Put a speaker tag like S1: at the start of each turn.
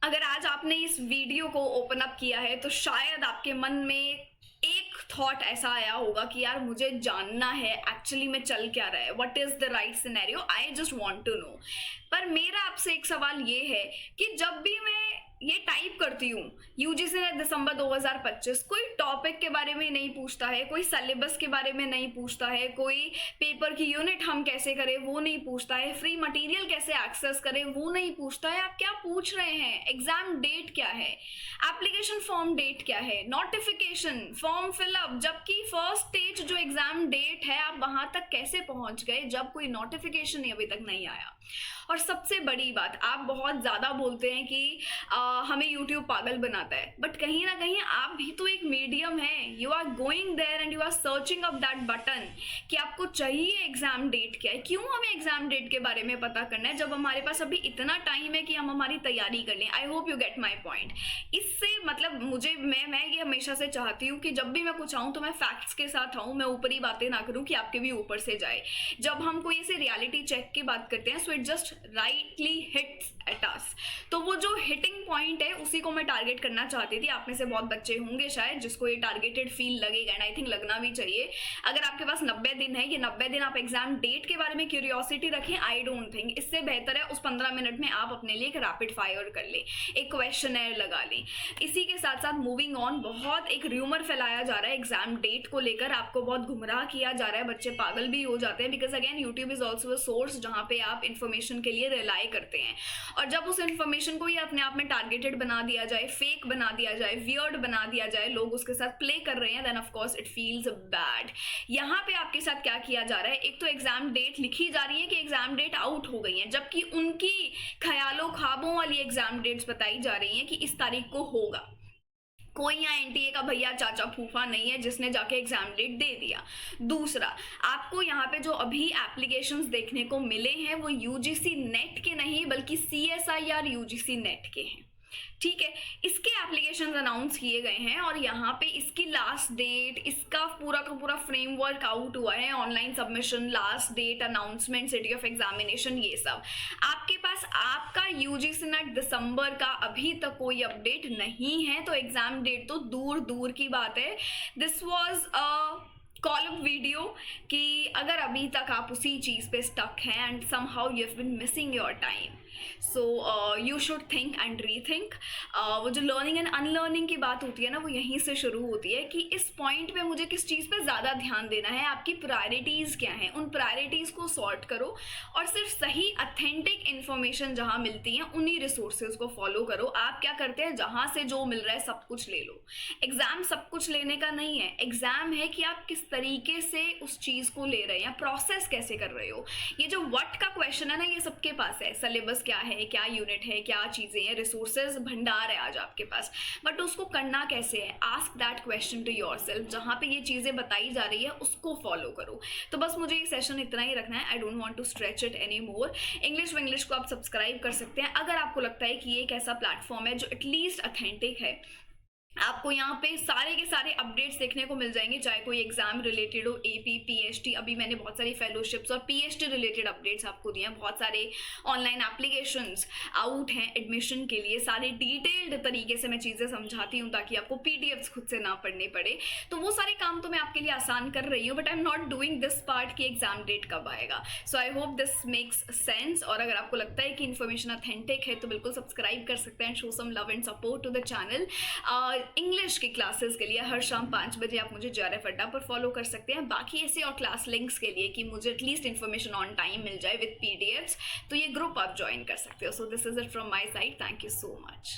S1: अगर आज आपने इस वीडियो को ओपन अप किया है तो शायद आपके मन में एक थॉट ऐसा आया होगा कि यार मुझे जानना है एक्चुअली में चल क्या रहा है, what is the right scenario, I just want to know. पर मेरा आपसे एक सवाल ये है कि जब भी मैं ये टाइप करती हूँ यूजीसी ने दिसंबर 2025, कोई टॉपिक के बारे में नहीं पूछता है, कोई सिलेबस के बारे में नहीं पूछता है, कोई पेपर की यूनिट हम कैसे करें वो नहीं पूछता है, फ्री मटेरियल कैसे एक्सेस करें वो नहीं पूछता है। आप क्या पूछ रहे हैं? एग्जाम डेट क्या है, एप्लीकेशन फॉर्म डेट क्या है, नोटिफिकेशन, फॉर्म फिलअप, जबकि फर्स्ट स्टेज जो एग्जाम डेट है आप वहां तक कैसे पहुंच गए जब कोई नोटिफिकेशन अभी तक नहीं आया। और सबसे बड़ी बात, आप बहुत ज़्यादा बोलते हैं कि हमें यूट्यूब पागल बनाता है, बट कहीं ना कहीं आप भी तो एक मीडियम है। You are going there and you are searching up that button कि आपको चाहिए एग्जाम डेट क्या है। क्यों हमें एग्जाम डेट के बारे में पता करना है जब हमारे पास अभी इतना टाइम है कि हम हमारी तैयारी कर लें। I hope you get my point. इससे मतलब मुझे मैं ये हमेशा से चाहती हूँ कि जब भी मैं कुछ आऊँ तो मैं फैक्ट्स के साथ आऊँ, मैं ऊपरी बातें ना करूँ कि आपके भी ऊपर से जाए। जब हम कोई ऐसे रियलिटी चेक की बात करते हैं so it just rightly hits at us. तो वो जो हिटिंग पॉइंट है उसी को मैं टारगेट करना चाहती थी। आप में से बहुत बच्चे होंगे शायद जिसको ये टारगेटेड फील लगेगा, एंड आई थिंक लगना भी चाहिए। अगर आपके पास 90 दिन है, ये 90 दिन आप एग्जाम डेट के बारे में क्यूरियोसिटी रखें, आई डोंट थिंक इससे बेहतर है उस 15 मिनट में आप अपने लिए एक रैपिड फायर कर ले, एक क्वेश्चनर लगा लें। इसी के साथ साथ मूविंग ऑन, बहुत एक र्यूमर फैलाया जा रहा है एग्जाम डेट को लेकर, आपको बहुत गुमराह किया जा रहा है, बच्चे पागल भी हो जाते हैं because again YouTube is also a source जहाँ पे आप इन्फॉर्मेशन के लिए रिलाई करते हैं। और जब उस इन्फॉर्मेशन को ही अपने आप में टारगेटेड बना दिया जाए, फेक बना दिया जाए, वियर्ड बना दिया जाए, लोग उसके साथ प्ले कर रहे हैं, then of course it feels bad. यहाँ पे आपके साथ क्या किया जा रहा है, एक तो एग्जाम डेट लिखी जा रही है कि एग्जाम डेट आउट हो गई है, जबकि उनकी ख्यालों ख्वाबों वाली एग्जाम डेट्स बताई जा रही हैं कि इस तारीख को होगा। कोई यहाँ एनटीए का भैया चाचा फूफा नहीं है जिसने जाके एग्जाम डेट दे दिया। दूसरा, आपको यहाँ पे जो अभी एप्लीकेशंस देखने को मिले हैं वो यूजीसी नेट के नहीं बल्कि CSIR यूजीसी नेट के हैं। ठीक है, इसके एप्लीकेशन अनाउंस किए गए हैं और यहाँ पे इसकी लास्ट डेट, इसका पूरा का पूरा फ्रेमवर्क आउट हुआ है, online submission, last date, announcement, city of examination, ये सब आपके पास। आपका यूजीसी नेट दिसंबर का अभी तक कोई अपडेट नहीं है, तो एग्जाम डेट तो दूर दूर की बात है। This was call up video कि अगर अभी तक आप उसी चीज़ पे स्टक हैं and somehow you have been missing your time, so you should think and rethink. वो जो लर्निंग एंड अनलर्निंग की बात होती है ना, वो यहीं से शुरू होती है कि इस पॉइंट पे मुझे किस चीज़ पे ज़्यादा ध्यान देना है, आपकी प्रायोरिटीज़ क्या हैं, उन प्रायोरिटीज़ को सॉर्ट करो और सिर्फ सही अथेंटिक इन्फॉर्मेशन जहाँ मिलती हैं उन्हीं रिसोर्सेज को फॉलो करो। आप क्या करते हैं, जहाँ से जो मिल रहा है सब कुछ ले लो। एग्ज़ाम सब कुछ लेने का नहीं है, एग्ज़ाम है कि आप किस तरीके से उस चीज़ को ले रहे हैं, प्रोसेस कैसे कर रहे हो। ये जो व्हाट का क्वेश्चन है ना, ये सबके पास है, सिलेबस क्या है, क्या यूनिट है, क्या चीज़ें हैं, रिसोर्सेज भंडार है आज आपके पास, बट उसको करना कैसे है। Ask that question to yourself, जहाँ पे ये चीज़ें बताई जा रही है उसको फॉलो करो। तो बस मुझे ये सेशन इतना ही रखना है, I don't want to stretch it any more. English को आप सब्सक्राइब कर सकते हैं अगर आपको लगता है कि ये एक ऐसा प्लेटफॉर्म है जो एटलीस्ट अथेंटिक है। आपको यहाँ पे सारे के सारे अपडेट्स देखने को मिल जाएंगे, चाहे कोई एग्जाम रिलेटेड हो, AP, PhD, अभी मैंने बहुत सारी फेलोशिप्स और PhD रिलेटेड अपडेट्स आपको दिए हैं। बहुत सारे ऑनलाइन एप्लीकेशंस आउट हैं एडमिशन के लिए, सारे डिटेल्ड तरीके से मैं चीज़ें समझाती हूँ ताकि आपको PDFs खुद से ना पढ़ने पड़े। तो वो सारे काम तो मैं आपके लिए आसान कर रही हूँ, but I am not doing this part कि एग्जाम डेट कब आएगा। So I hope this makes sense. और अगर आपको लगता है कि इन्फॉर्मेशन अथेंटिक है तो बिल्कुल सब्सक्राइब कर सकते हैं, show some love and support to the channel. English की क्लासेस के लिए हर शाम 5 बजे आप मुझे JRF अड्डा पर फॉलो कर सकते हैं। बाकी ऐसे और क्लास लिंक्स के लिए कि मुझे एटलीस्ट इन्फॉर्मेशन ऑन टाइम मिल जाए विद PDFs, तो ये ग्रुप आप ज्वाइन कर सकते हो। So this is it from my side, thank you so much.